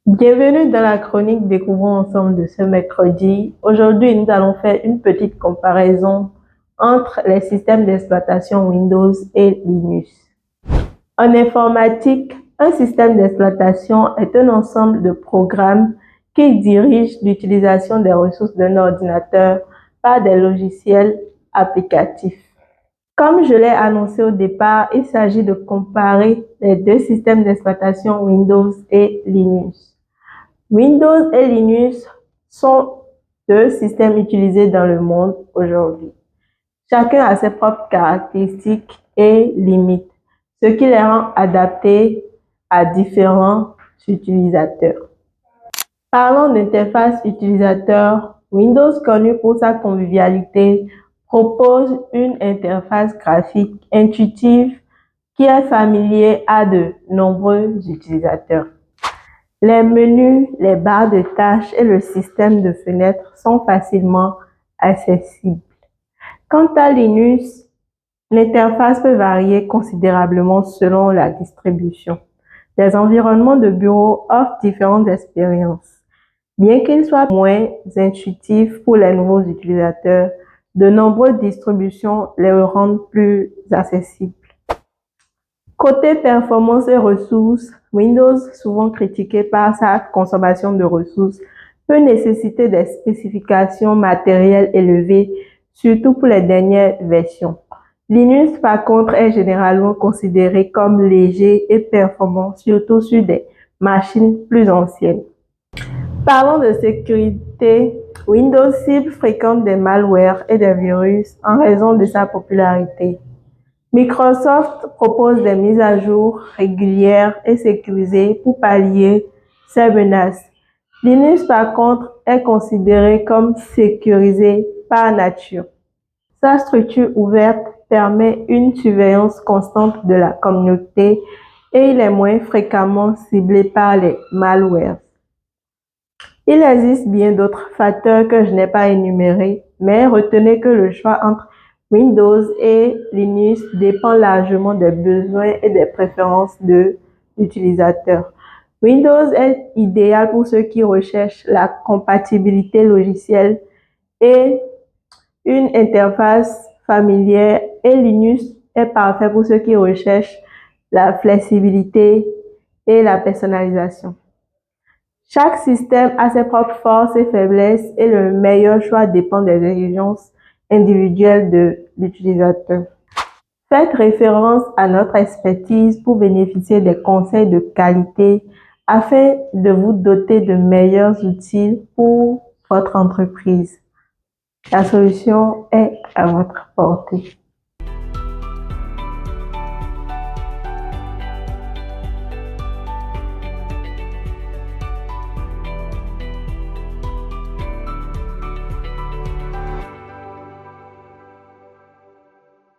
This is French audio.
Bienvenue dans la chronique Découvrons ensemble de ce mercredi. Aujourd'hui, nous allons faire une petite comparaison entre les systèmes d'exploitation Windows et Linux. En informatique, un système d'exploitation est un ensemble de programmes qui dirigent l'utilisation des ressources d'un ordinateur par des logiciels applicatifs. Comme je l'ai annoncé au départ, il s'agit de comparer les deux systèmes d'exploitation Windows et Linux. Windows et Linux sont deux systèmes utilisés dans le monde aujourd'hui. Chacun a ses propres caractéristiques et limites, ce qui les rend adaptés à différents utilisateurs. Parlons d'interface utilisateur. Windows, connu pour sa convivialité, propose une interface graphique intuitive qui est familière à de nombreux utilisateurs. Les menus, les barres de tâches et le système de fenêtres sont facilement accessibles. Quant à Linux, l'interface peut varier considérablement selon la distribution. Les environnements de bureau offrent différentes expériences. Bien qu'ils soient moins intuitifs pour les nouveaux utilisateurs, de nombreuses distributions les rendent plus accessibles. Côté performance et ressources, Windows, souvent critiqué par sa consommation de ressources, peut nécessiter des spécifications matérielles élevées, surtout pour les dernières versions. Linux, par contre, est généralement considéré comme léger et performant, surtout sur des machines plus anciennes. Parlons de sécurité. Windows cible fréquente des malwares et des virus en raison de sa popularité. Microsoft propose des mises à jour régulières et sécurisées pour pallier ces menaces. Linux, par contre, est considéré comme sécurisé par nature. Sa structure ouverte permet une surveillance constante de la communauté et il est moins fréquemment ciblé par les malwares. Il existe bien d'autres facteurs que je n'ai pas énumérés, mais retenez que le choix entre Windows et Linux dépend largement des besoins et des préférences de l'utilisateur. Windows est idéal pour ceux qui recherchent la compatibilité logicielle et une interface familière et Linux est parfait pour ceux qui recherchent la flexibilité et la personnalisation. Chaque système a ses propres forces et faiblesses et le meilleur choix dépend des exigences individuelles de l'utilisateur. Faites référence à notre expertise pour bénéficier des conseils de qualité afin de vous doter de meilleurs outils pour votre entreprise. La solution est à votre portée.